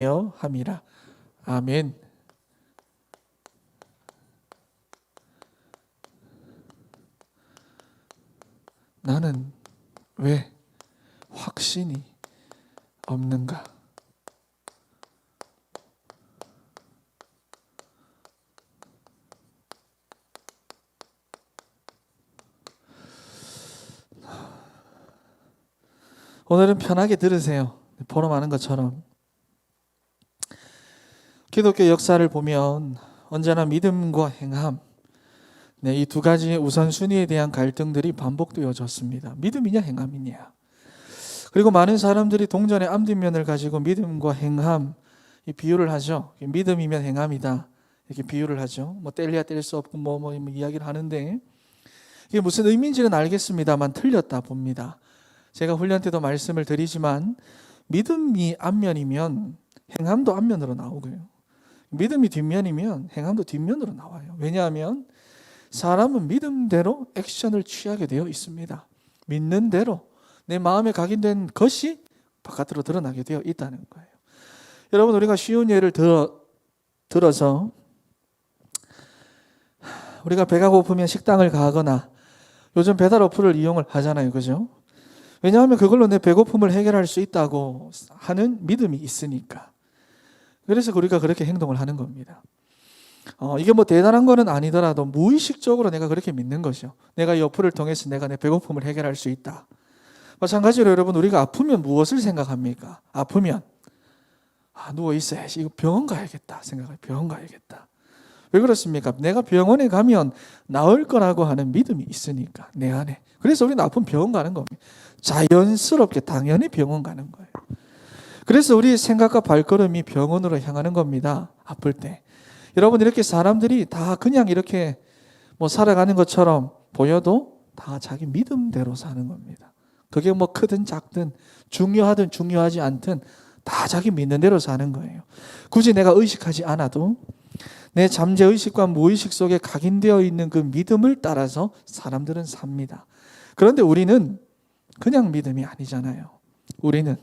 함이라. 아멘. 나는 왜 확신이 없는가? 오늘은 편하게 들으세요. 포럼하는 것처럼. 기독교 역사를 보면 언제나 믿음과 행함, 이 두 가지 우선순위에 대한 갈등들이 반복되어졌습니다. 믿음이냐 행함이냐. 그리고 많은 사람들이 동전의 앞뒷면을 가지고 믿음과 행함 이 비유를 하죠. 믿음이면 행함이다 이렇게 비유를 하죠. 뭐 뗄래야 뗄 수 없고 뭐 이야기를 하는데 이게 무슨 의미인지는 알겠습니다만 틀렸다 봅니다. 제가 훈련 때도 말씀을 드리지만 믿음이 앞면이면 행함도 앞면으로 나오고요. 믿음이 뒷면이면 행함도 뒷면으로 나와요. 왜냐하면 사람은 믿음대로 액션을 취하게 되어 있습니다. 믿는 대로 내 마음에 각인된 것이 바깥으로 드러나게 되어 있다는 거예요. 여러분, 우리가 쉬운 예를 들어서 우리가 배가 고프면 식당을 가거나 요즘 배달 어플을 이용을 하잖아요. 그죠? 왜냐하면 그걸로 내 배고픔을 해결할 수 있다고 하는 믿음이 있으니까. 그래서 우리가 그렇게 행동을 하는 겁니다. 이게 뭐 대단한 거는 아니더라도 무의식적으로 내가 그렇게 믿는 거죠. 내가 이 어플을 통해서 내가 내 배고픔을 해결할 수 있다. 마찬가지로 여러분, 우리가 아프면 무엇을 생각합니까? 아프면 누워 있어야지. 이거 병원 가야겠다 생각해요. 병원 가야겠다. 왜 그렇습니까? 내가 병원에 가면 나을 거라고 하는 믿음이 있으니까 내 안에. 그래서 우리는 아프면 병원 가는 겁니다. 자연스럽게 당연히 병원 가는 거예요. 그래서 우리의 생각과 발걸음이 병원으로 향하는 겁니다. 아플 때. 여러분, 이렇게 사람들이 다 그냥 이렇게 뭐 살아가는 것처럼 보여도 다 자기 믿음대로 사는 겁니다. 그게 뭐 크든 작든 중요하든 중요하지 않든 다 자기 믿는 대로 사는 거예요. 굳이 내가 의식하지 않아도 내 잠재의식과 무의식 속에 각인되어 있는 그 믿음을 따라서 사람들은 삽니다. 그런데 우리는 그냥 믿음이 아니잖아요. 우리는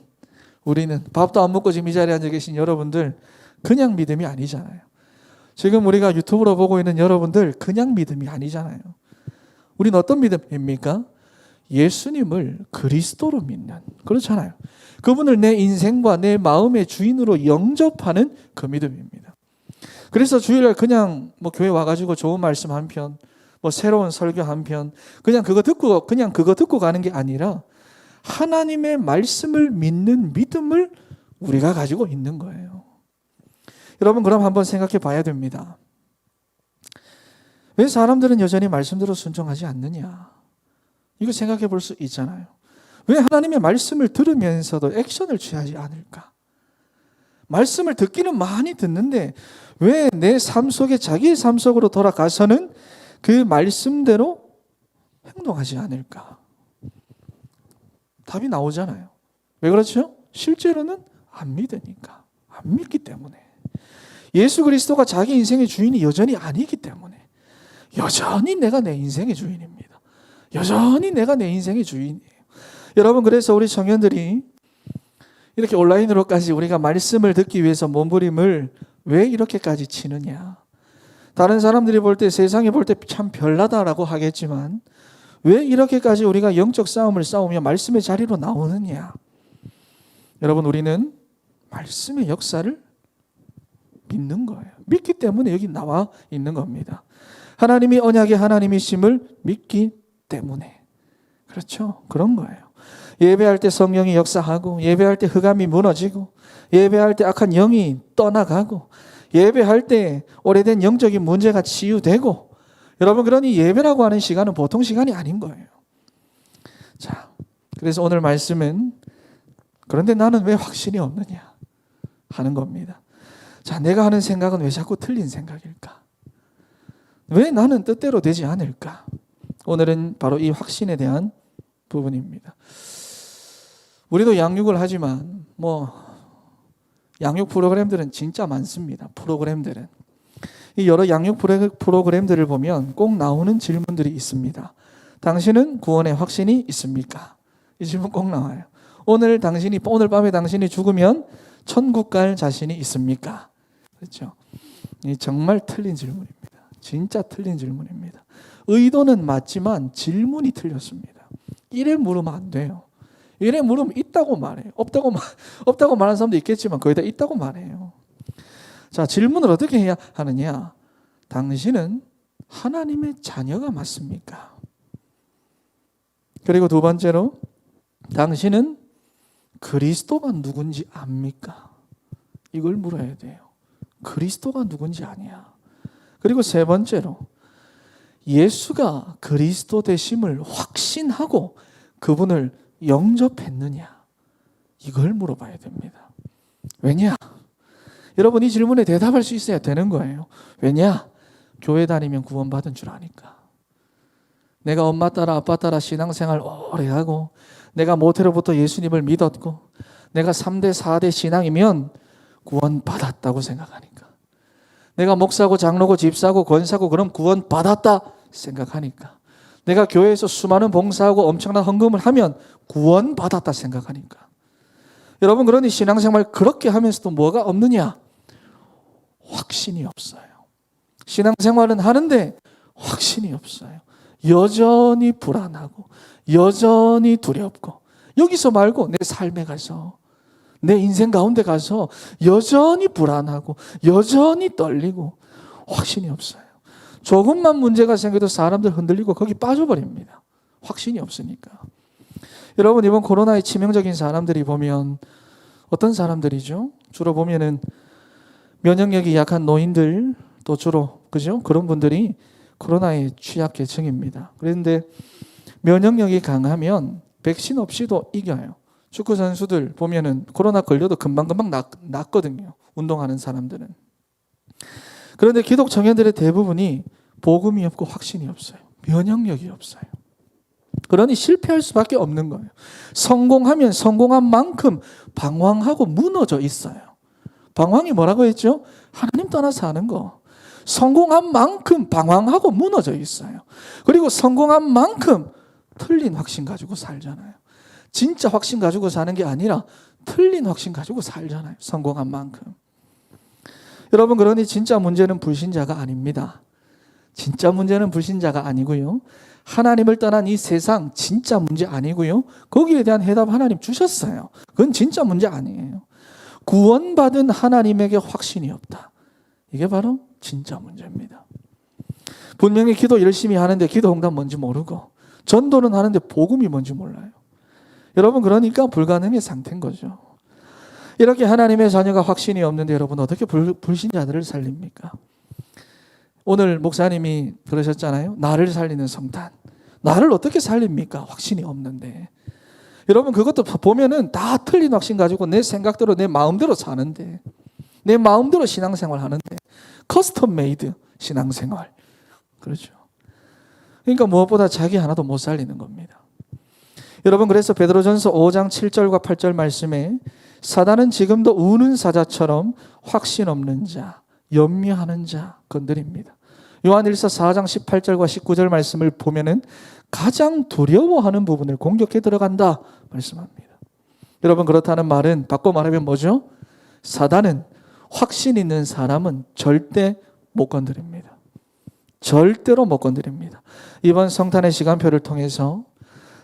밥도 안 먹고 지금 이 자리에 앉아 계신 여러분들 그냥 믿음이 아니잖아요. 지금 우리가 유튜브로 보고 있는 여러분들 그냥 믿음이 아니잖아요. 우리는 어떤 믿음입니까? 예수님을 그리스도로 믿는, 그렇잖아요. 그분을 내 인생과 내 마음의 주인으로 영접하는 그 믿음입니다. 그래서 주일날 그냥 뭐 교회 와가지고 좋은 말씀 한 편, 뭐 새로운 설교 한 편, 그냥 그거 듣고 가는 게 아니라 하나님의 말씀을 믿는 믿음을 우리가 가지고 있는 거예요. 여러분, 그럼 한번 생각해 봐야 됩니다. 왜 사람들은 여전히 말씀대로 순종하지 않느냐? 이거 생각해 볼 수 있잖아요. 왜 하나님의 말씀을 들으면서도 액션을 취하지 않을까? 말씀을 듣기는 많이 듣는데 왜 내 삶 속에 자기의 삶 속으로 돌아가서는 그 말씀대로 행동하지 않을까? 답이 나오잖아요. 왜 그렇죠? 실제로는 안 믿으니까. 안 믿기 때문에. 예수 그리스도가 자기 인생의 주인이 여전히 아니기 때문에. 여전히 내가 내 인생의 주인입니다. 여전히 내가 내 인생의 주인이에요. 여러분, 그래서 우리 청년들이 이렇게 온라인으로까지 우리가 말씀을 듣기 위해서 몸부림을 왜 이렇게까지 치느냐. 다른 사람들이 볼 때, 세상이 볼 때 참 별나다라고 하겠지만 왜 이렇게까지 우리가 영적 싸움을 싸우며 말씀의 자리로 나오느냐. 여러분, 우리는 말씀의 역사를 믿는 거예요. 믿기 때문에 여기 나와 있는 겁니다. 하나님이 언약의 하나님이심을 믿기 때문에. 그렇죠? 그런 거예요. 예배할 때 성령이 역사하고, 예배할 때 흑암이 무너지고, 예배할 때 악한 영이 떠나가고, 예배할 때 오래된 영적인 문제가 치유되고, 여러분, 그러니 예배라고 하는 시간은 보통 시간이 아닌 거예요. 자, 그래서 오늘 말씀은 그런데 나는 왜 확신이 없느냐 하는 겁니다. 자, 내가 하는 생각은 왜 자꾸 틀린 생각일까? 왜 나는 뜻대로 되지 않을까? 오늘은 바로 이 확신에 대한 부분입니다. 우리도 양육을 하지만 양육 프로그램들은 진짜 많습니다. 프로그램들은. 이 여러 양육 프로그램들을 보면 꼭 나오는 질문들이 있습니다. 당신은 구원의 확신이 있습니까? 이 질문 꼭 나와요. 오늘 밤에 당신이 죽으면 천국 갈 자신이 있습니까? 그렇죠. 이 정말 틀린 질문입니다. 진짜 틀린 질문입니다. 의도는 맞지만 질문이 틀렸습니다. 이래 물으면 안 돼요. 이래 물으면 있다고 말해요. 없다고 말하는 사람도 있겠지만 거의 다 있다고 말해요. 자, 질문을 어떻게 해야 하느냐? 당신은 하나님의 자녀가 맞습니까? 그리고 두 번째로, 당신은 그리스도가 누군지 압니까? 이걸 물어야 돼요. 그리스도가 누군지 아냐? 그리고 세 번째로, 예수가 그리스도 되심을 확신하고 그분을 영접했느냐? 이걸 물어봐야 됩니다. 왜냐? 여러분, 이 질문에 대답할 수 있어야 되는 거예요. 왜냐? 교회 다니면 구원받은 줄 아니까. 내가 엄마 따라 아빠 따라 신앙생활 오래 하고, 내가 모태로부터 예수님을 믿었고, 내가 3대 4대 신앙이면 구원받았다고 생각하니까. 내가 목사고 장로고 집사고 권사고 그럼 구원받았다 생각하니까. 내가 교회에서 수많은 봉사하고 엄청난 헌금을 하면 구원받았다 생각하니까. 여러분, 그러니 신앙생활 그렇게 하면서도 뭐가 없느냐? 확신이 없어요. 신앙생활은 하는데 확신이 없어요. 여전히 불안하고 여전히 두렵고, 여기서 말고 내 삶에 가서, 내 인생 가운데 가서 여전히 불안하고 여전히 떨리고 확신이 없어요. 조금만 문제가 생겨도 사람들 흔들리고 거기 빠져버립니다. 확신이 없으니까. 여러분, 이번 코로나의 치명적인 사람들이 보면 어떤 사람들이죠? 주로 보면은 면역력이 약한 노인들, 또 주로 그죠? 그런 분들이 코로나의 취약계층입니다. 그런데 면역력이 강하면 백신 없이도 이겨요. 축구 선수들 보면은 코로나 걸려도 금방금방 낫거든요. 운동하는 사람들은. 그런데 기독 청년들의 대부분이 복음이 없고 확신이 없어요. 면역력이 없어요. 그러니 실패할 수밖에 없는 거예요. 성공하면 성공한 만큼 방황하고 무너져 있어요. 방황이 뭐라고 했죠? 하나님 떠나 사는 거. 성공한 만큼 방황하고 무너져 있어요. 그리고 성공한 만큼 틀린 확신 가지고 살잖아요. 진짜 확신 가지고 사는 게 아니라 틀린 확신 가지고 살잖아요. 성공한 만큼. 여러분, 그러니 진짜 문제는 불신자가 아닙니다. 진짜 문제는 불신자가 아니고요. 하나님을 떠난 이 세상 진짜 문제 아니고요. 거기에 대한 해답 하나님 주셨어요. 그건 진짜 문제 아니에요. 구원받은 하나님에게 확신이 없다. 이게 바로 진짜 문제입니다. 분명히 기도 열심히 하는데 기도 응답 뭔지 모르고, 전도는 하는데 복음이 뭔지 몰라요. 여러분, 그러니까 불가능의 상태인 거죠. 이렇게 하나님의 자녀가 확신이 없는데 여러분, 어떻게 불신자들을 살립니까? 오늘 목사님이 그러셨잖아요. 나를 살리는 성탄. 나를 어떻게 살립니까? 확신이 없는데. 여러분, 그것도 보면은 다 틀린 확신 가지고 내 생각대로 내 마음대로 사는데, 내 마음대로 신앙생활 하는데, 커스텀 메이드 신앙생활. 그렇죠. 그러니까 무엇보다 자기 하나도 못 살리는 겁니다. 여러분, 그래서 베드로전서 5장 7절과 8절 말씀에 사단은 지금도 우는 사자처럼 확신 없는 자, 염려하는 자 건드립니다. 요한일서 4장 18절과 19절 말씀을 보면은 가장 두려워하는 부분을 공격해 들어간다 말씀합니다. 여러분, 그렇다는 말은 바꿔 말하면 뭐죠? 사단은 확신 있는 사람은 절대 못 건드립니다. 절대로 못 건드립니다. 이번 성탄의 시간표를 통해서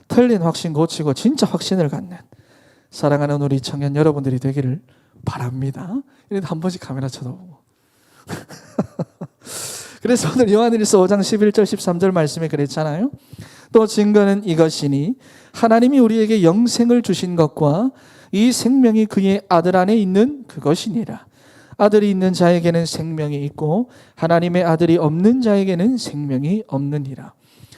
틀린 확신 고치고 진짜 확신을 갖는 사랑하는 우리 청년 여러분들이 되기를 바랍니다. 이래도 한 번씩 카메라 쳐다보고. 그래서 오늘 요한일서 5장 11절 13절 말씀에 그랬잖아요. 또 증거는 이것이니 하나님이 우리에게 영생을 주신 것과 이 생명이 그의 아들 안에 있는 그것이니라. 아들이 있는 자에게는 생명이 있고 하나님의 아들이 없는 자에게는 생명이 없느니라.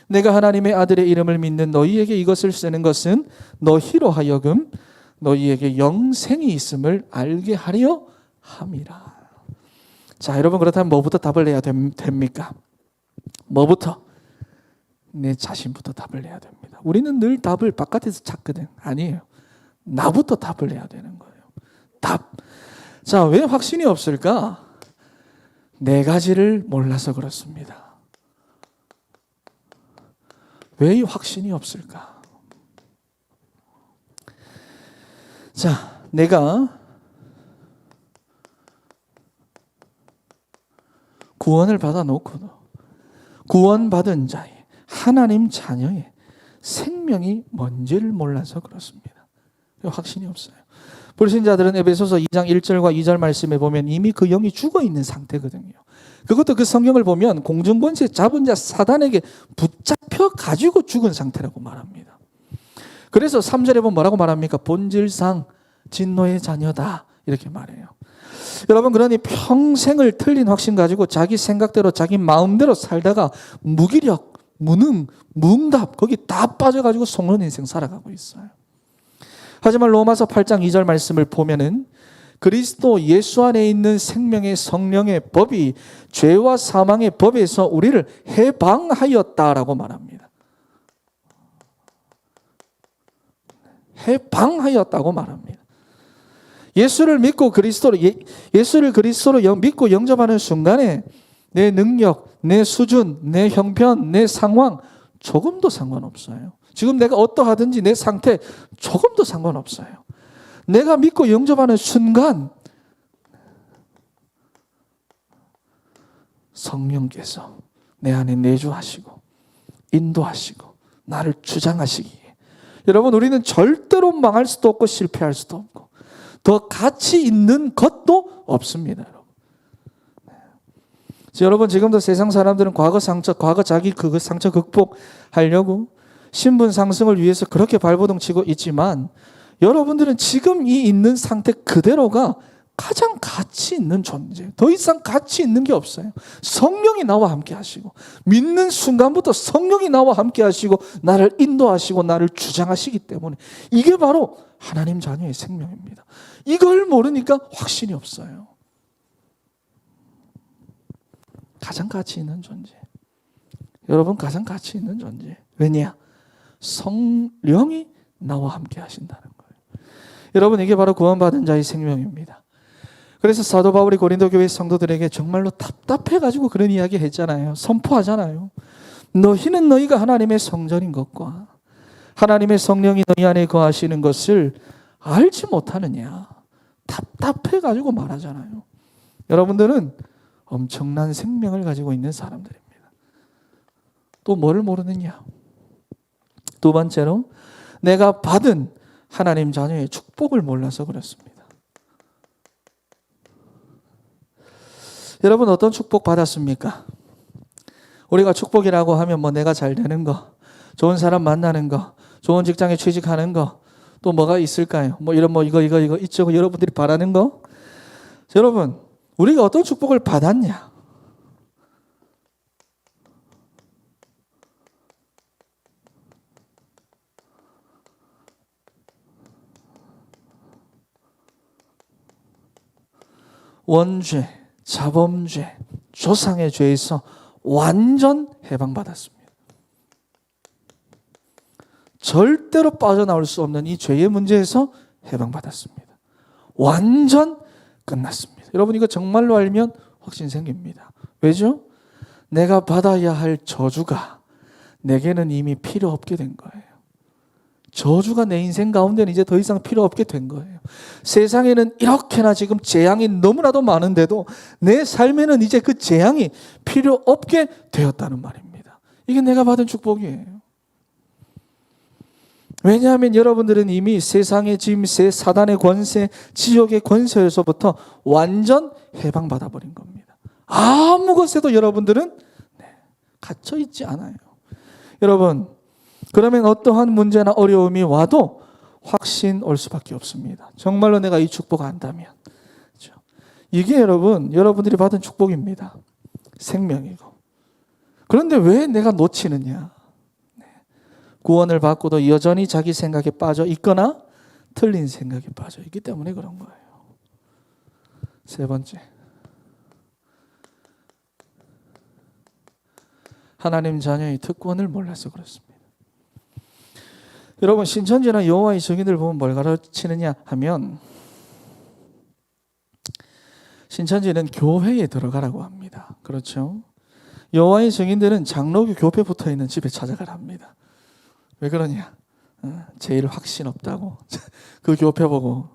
내가 하나님의 아들의 이름을 믿는 너희에게 이것을 쓰는 것은 너희로 하여금 너희에게 영생이 있음을 알게 하려 함이라. 자, 여러분, 그렇다면 뭐부터 답을 내야 됩니까? 뭐부터? 내 자신부터 답을 내야 됩니다. 우리는 늘 답을 바깥에서 찾거든. 아니에요. 나부터 답을 내야 되는 거예요. 답. 자, 왜 확신이 없을까? 네 가지를 몰라서 그렇습니다. 왜 이 확신이 없을까? 자, 내가 구원을 받아놓고도 구원받은 자의 하나님 자녀의 생명이 뭔지를 몰라서 그렇습니다. 확신이 없어요. 불신자들은 에베소서 2장 1절과 2절 말씀에 보면 이미 그 영이 죽어 있는 상태거든요. 그것도 그 성경을 보면 공중권세 잡은 자 사단에게 붙잡혀 가지고 죽은 상태라고 말합니다. 그래서 3절에 보면 뭐라고 말합니까? 본질상 진노의 자녀다 이렇게 말해요. 여러분, 그러니 평생을 틀린 확신 가지고 자기 생각대로 자기 마음대로 살다가 무기력, 무능, 무응답 거기 다 빠져가지고 속는 인생 살아가고 있어요. 하지만 로마서 8장 2절 말씀을 보면은 그리스도 예수 안에 있는 생명의 성령의 법이 죄와 사망의 법에서 우리를 해방하였다라고 말합니다. 해방하였다고 말합니다. 예수를 믿고 예수를 그리스도로 믿고 영접하는 순간에 내 능력, 내 수준, 내 형편, 내 상황 조금도 상관없어요. 지금 내가 어떠하든지 내 상태 조금도 상관없어요. 내가 믿고 영접하는 순간 성령께서 내 안에 내주하시고 인도하시고 나를 주장하시기에 여러분, 우리는 절대로 망할 수도 없고 실패할 수도 없고 더 가치 있는 것도 없습니다. 여러분, 지금도 세상 사람들은 과거 자기 그 상처 극복하려고 신분 상승을 위해서 그렇게 발버둥 치고 있지만 여러분들은 지금 이 있는 상태 그대로가 가장 가치 있는 존재. 더 이상 가치 있는 게 없어요. 성령이 나와 함께 하시고 믿는 순간부터 성령이 나와 함께 하시고 나를 인도하시고 나를 주장하시기 때문에 이게 바로 하나님 자녀의 생명입니다. 이걸 모르니까 확신이 없어요. 가장 가치 있는 존재. 여러분, 가장 가치 있는 존재. 왜냐? 성령이 나와 함께 하신다는 거예요. 여러분, 이게 바로 구원받은 자의 생명입니다. 그래서 사도 바울이 고린도 교회 성도들에게 정말로 답답해가지고 그런 이야기 했잖아요. 선포하잖아요. 너희는 너희가 하나님의 성전인 것과 하나님의 성령이 너희 안에 거하시는 것을 알지 못하느냐. 답답해가지고 말하잖아요. 여러분들은 엄청난 생명을 가지고 있는 사람들입니다. 또 뭐를 모르느냐? 두 번째로 내가 받은 하나님 자녀의 축복을 몰라서 그렇습니다. 여러분, 어떤 축복 받았습니까? 우리가 축복이라고 하면 뭐 내가 잘 되는 거, 좋은 사람 만나는 거, 좋은 직장에 취직하는 거, 또 뭐가 있을까요? 뭐 이런 이거 있죠. 여러분들이 바라는 거. 여러분, 우리가 어떤 축복을 받았냐? 원죄, 자범죄, 조상의 죄에서 완전 해방받았습니다. 절대로 빠져나올 수 없는 이 죄의 문제에서 해방받았습니다. 완전 끝났습니다. 여러분, 이거 정말로 알면 확신 생깁니다. 왜죠? 내가 받아야 할 저주가 내게는 이미 필요 없게 된 거예요. 저주가 내 인생 가운데는 이제 더 이상 필요 없게 된 거예요. 세상에는 이렇게나 지금 재앙이 너무나도 많은데도 내 삶에는 이제 그 재앙이 필요 없게 되었다는 말입니다. 이게 내가 받은 축복이에요. 왜냐하면 여러분들은 이미 세상의 짐세, 사단의 권세, 지옥의 권세에서부터 완전 해방받아 버린 겁니다. 아무 것에도 여러분들은 갇혀 있지 않아요. 여러분, 그러면 어떠한 문제나 어려움이 와도 확신 올 수밖에 없습니다. 정말로 내가 이 축복 안다면. 그렇죠? 이게 여러분들이 받은 축복입니다. 생명이고. 그런데 왜 내가 놓치느냐? 구원을 받고도 여전히 자기 생각에 빠져 있거나 틀린 생각에 빠져 있기 때문에 그런 거예요. 세 번째, 하나님 자녀의 특권을 몰라서 그렇습니다. 여러분, 신천지나 여호와의 증인들 보면 뭘 가르치느냐 하면 신천지는 교회에 들어가라고 합니다. 그렇죠? 여호와의 증인들은 장로교 교회 붙어있는 집에 찾아가라 합니다. 왜 그러냐? 제일 확신 없다고 그 교회 보고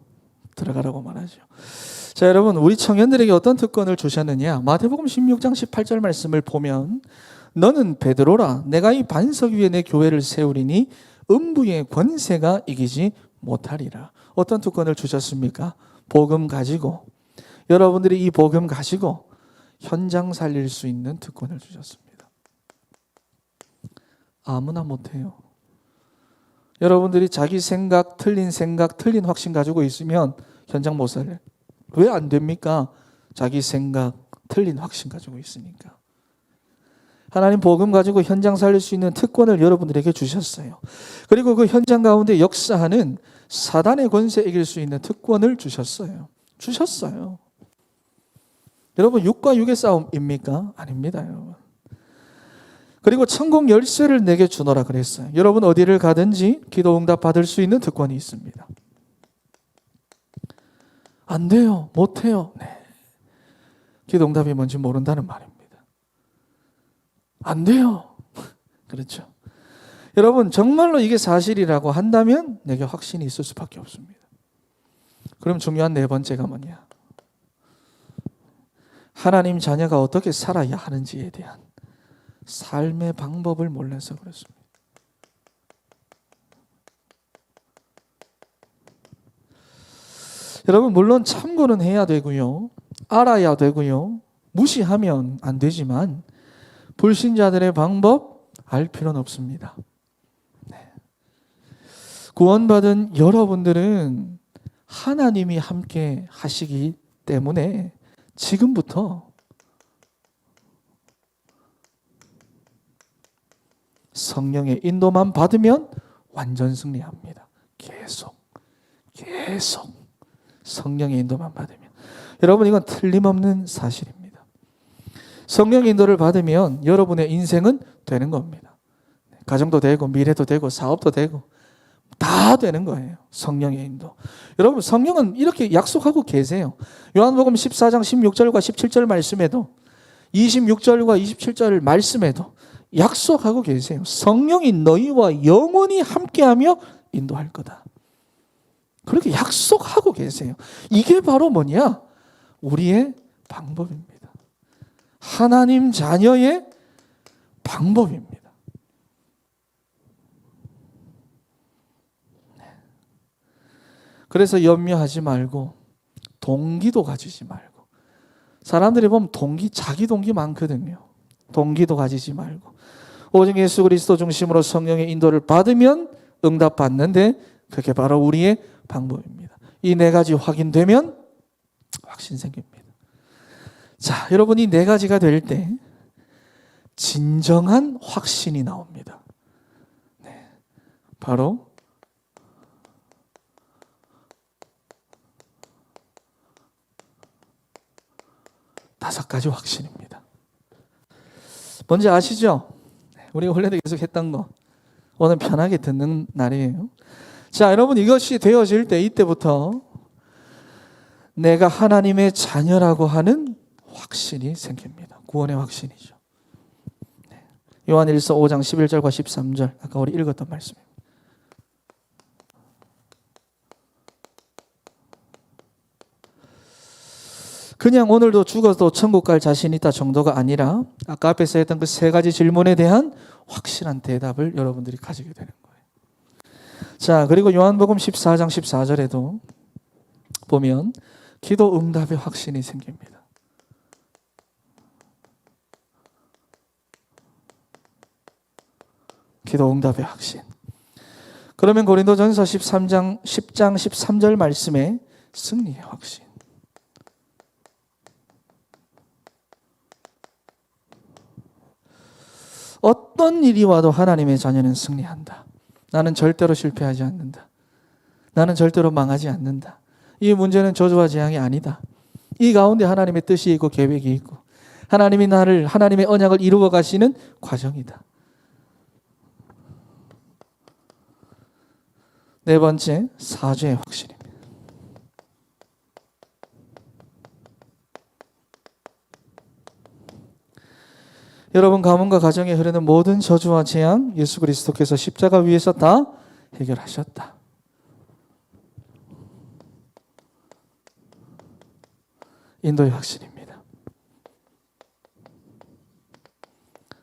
들어가라고 말하죠. 자, 여러분, 우리 청년들에게 어떤 특권을 주셨느냐? 마태복음 16장 18절 말씀을 보면 너는 베드로라 내가 이 반석 위에 내 교회를 세우리니 음부의 권세가 이기지 못하리라. 어떤 특권을 주셨습니까? 복음 가지고, 여러분들이 이 복음 가지고 현장 살릴 수 있는 특권을 주셨습니다. 아무나 못해요. 여러분들이 자기 생각, 틀린 확신 가지고 있으면 현장 못 살려요. 왜 안 됩니까? 자기 생각, 틀린 확신 가지고 있으니까. 하나님 복음 가지고 현장 살릴 수 있는 특권을 여러분들에게 주셨어요. 그리고 그 현장 가운데 역사하는 사단의 권세 이길 수 있는 특권을 주셨어요. 여러분, 육과 육의 싸움입니까? 아닙니다, 여러분. 그리고 천국 열쇠를 내게 주노라 그랬어요. 여러분 어디를 가든지 기도 응답 받을 수 있는 특권이 있습니다. 안 돼요, 못 해요. 네. 기도 응답이 뭔지 모른다는 말입니다. 안 돼요. 그렇죠. 여러분 정말로 이게 사실이라고 한다면 내게 확신이 있을 수밖에 없습니다. 그럼 중요한 네 번째가 뭐냐? 하나님 자녀가 어떻게 살아야 하는지에 대한 삶의 방법을 몰라서 그렇습니다. 여러분 물론 참고는 해야 되고요, 알아야 되고요, 무시하면 안 되지만 불신자들의 방법 알 필요는 없습니다. 네. 구원받은 여러분들은 하나님이 함께 하시기 때문에 지금부터 성령의 인도만 받으면 완전 승리합니다. 계속 성령의 인도만 받으면. 여러분 이건 틀림없는 사실입니다. 성령의 인도를 받으면 여러분의 인생은 되는 겁니다. 가정도 되고 미래도 되고 사업도 되고 다 되는 거예요. 성령의 인도. 여러분 성령은 이렇게 약속하고 계세요. 요한복음 14장 16절과 17절 말씀에도 26절과 27절 말씀에도 약속하고 계세요. 성령이 너희와 영원히 함께하며 인도할 거다. 그렇게 약속하고 계세요. 이게 바로 뭐냐? 우리의 방법입니다. 하나님 자녀의 방법입니다. 그래서 염려하지 말고 동기도 가지지 말고, 사람들이 보면 자기 동기 많거든요. 동기도 가지지 말고 오직 예수 그리스도 중심으로 성령의 인도를 받으면 응답 받는데 그게 바로 우리의 방법입니다. 이 네 가지 확인되면 확신 생깁니다. 자, 여러분 이 네 가지가 될 때 진정한 확신이 나옵니다. 네, 바로 다섯 가지 확신입니다. 뭔지 아시죠? 우리가 원래도 계속 했던 거. 오늘 편하게 듣는 날이에요. 자, 여러분 이것이 되어질 때 이때부터 내가 하나님의 자녀라고 하는 확신이 생깁니다. 구원의 확신이죠. 요한일서 5장 11절과 13절 아까 우리 읽었던 말씀입니다. 그냥 오늘도 죽어도 천국 갈 자신 있다 정도가 아니라 아까 앞에서 했던 그 세 가지 질문에 대한 확실한 대답을 여러분들이 가지게 되는 거예요. 자, 그리고 요한복음 14장 14절에도 보면 기도 응답의 확신이 생깁니다. 기도 응답의 확신. 그러면 고린도전서 10장 13절 말씀에 승리의 확신. 어떤 일이 와도 하나님의 자녀는 승리한다. 나는 절대로 실패하지 않는다. 나는 절대로 망하지 않는다. 이 문제는 저주와 재앙이 아니다. 이 가운데 하나님의 뜻이 있고 계획이 있고 하나님의 언약을 이루어 가시는 과정이다. 네 번째, 사죄의 확신입니다. 여러분 가문과 가정에 흐르는 모든 저주와 재앙 예수 그리스도께서 십자가 위에서 다 해결하셨다. 인도의 확신입니다.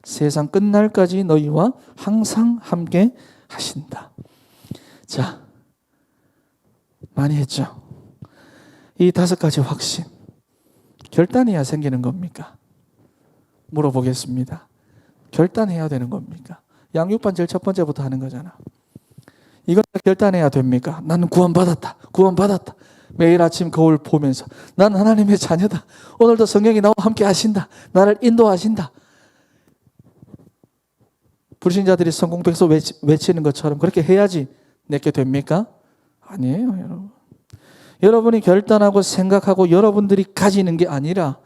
세상 끝날까지 너희와 항상 함께 하신다. 자, 많이 했죠. 이 5가지 확신, 결단해야 생기는 겁니까? 물어보겠습니다. 결단해야 되는 겁니까? 양육반 제일 첫 번째부터 하는 거잖아. 이건 결단해야 됩니까? 나는 구원받았다. 구원받았다. 매일 아침 거울 보면서 난 하나님의 자녀다. 오늘도 성령이 나와 함께 하신다. 나를 인도하신다. 불신자들이 성공백서 외치는 것처럼 그렇게 해야지 내게 됩니까? 아니에요, 여러분. 여러분이 결단하고 생각하고 여러분들이 가지는 게 아니라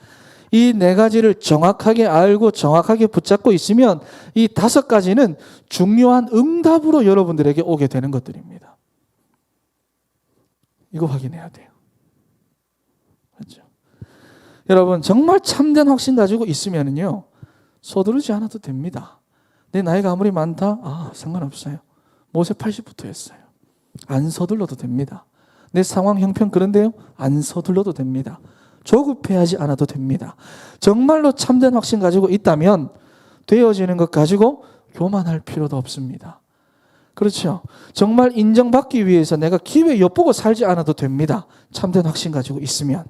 이 4가지를 정확하게 알고 정확하게 붙잡고 있으면 이 5가지는 중요한 응답으로 여러분들에게 오게 되는 것들입니다. 이거 확인해야 돼요. 그렇죠? 여러분, 정말 참된 확신 가지고 있으면요, 서두르지 않아도 됩니다. 내 나이가 아무리 많다? 상관없어요. 모세 80부터 했어요. 안 서둘러도 됩니다. 내 상황 형편 그런데요? 안 서둘러도 됩니다. 조급해하지 않아도 됩니다. 정말로 참된 확신 가지고 있다면 되어지는 것 가지고 교만할 필요도 없습니다. 그렇죠? 정말 인정받기 위해서 내가 기회 엿보고 살지 않아도 됩니다. 참된 확신 가지고 있으면.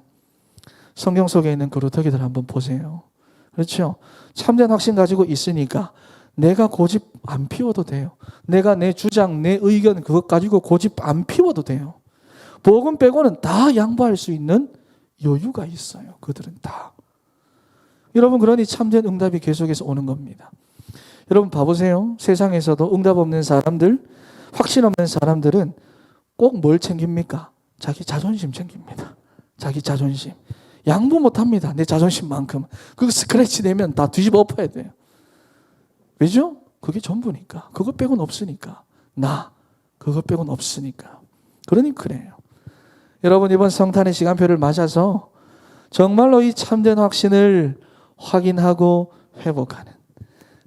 성경 속에 있는 그루터기들 한번 보세요. 그렇죠? 참된 확신 가지고 있으니까 내가 고집 안 피워도 돼요. 내가 내 주장, 내 의견 그것 가지고 고집 안 피워도 돼요. 복음 빼고는 다 양보할 수 있는 여유가 있어요. 그들은 다. 여러분, 그러니 참된 응답이 계속해서 오는 겁니다. 여러분 봐보세요. 세상에서도 응답 없는 사람들, 확신 없는 사람들은 꼭 뭘 챙깁니까? 자기 자존심 챙깁니다. 자기 자존심. 양보 못합니다. 내 자존심만큼. 그거 스크래치 내면 다 뒤집어 엎어야 돼요. 왜죠? 그게 전부니까. 그거 빼고는 없으니까. 그거 빼고는 없으니까. 그러니 그래요. 여러분, 이번 성탄의 시간표를 맞아서 정말로 이 참된 확신을 확인하고 회복하는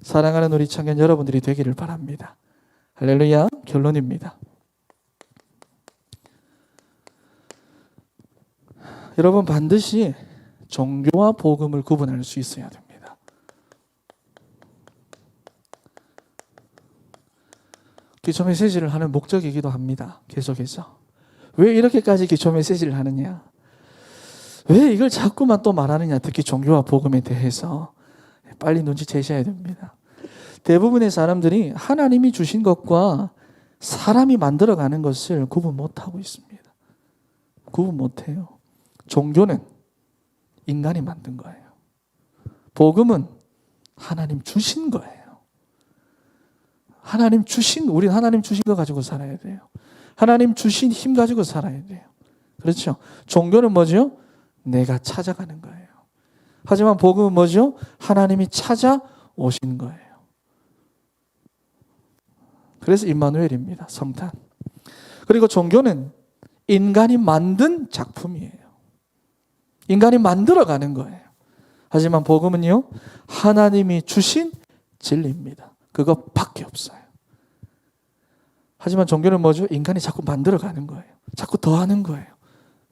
사랑하는 우리 청년 여러분들이 되기를 바랍니다. 할렐루야. 결론입니다. 여러분, 반드시 종교와 복음을 구분할 수 있어야 됩니다. 기초 메시지를 하는 목적이기도 합니다. 계속해서. 왜 이렇게까지 기초 메시지를 하느냐? 왜 이걸 자꾸만 또 말하느냐? 특히 종교와 복음에 대해서 빨리 눈치채셔야 됩니다. 대부분의 사람들이 하나님이 주신 것과 사람이 만들어가는 것을 구분 못하고 있습니다. 구분 못해요. 종교는 인간이 만든 거예요. 복음은 하나님 주신 거예요. 우린 하나님 주신 거 가지고 살아야 돼요. 하나님 주신 힘 가지고 살아야 돼요. 그렇죠? 종교는 뭐죠? 내가 찾아가는 거예요. 하지만 복음은 뭐죠? 하나님이 찾아오신 거예요. 그래서 임마누엘입니다. 성탄. 그리고 종교는 인간이 만든 작품이에요. 인간이 만들어가는 거예요. 하지만 복음은요, 하나님이 주신 진리입니다. 그것밖에 없어요. 하지만 종교는 뭐죠? 인간이 자꾸 만들어가는 거예요. 자꾸 더하는 거예요.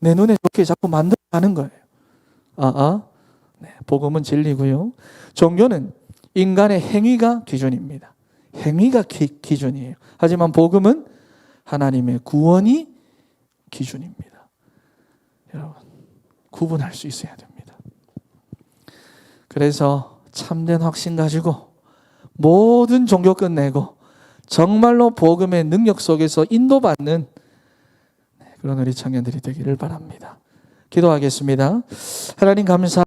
내 눈에 좋게 자꾸 만들어가는 거예요. 네, 복음은 진리고요. 종교는 인간의 행위가 기준입니다. 행위가 기준이에요. 하지만 복음은 하나님의 구원이 기준입니다. 여러분, 구분할 수 있어야 됩니다. 그래서 참된 확신 가지고 모든 종교 끝내고 정말로 복음의 능력 속에서 인도받는 그런 우리 청년들이 되기를 바랍니다. 기도하겠습니다. 하나님 감사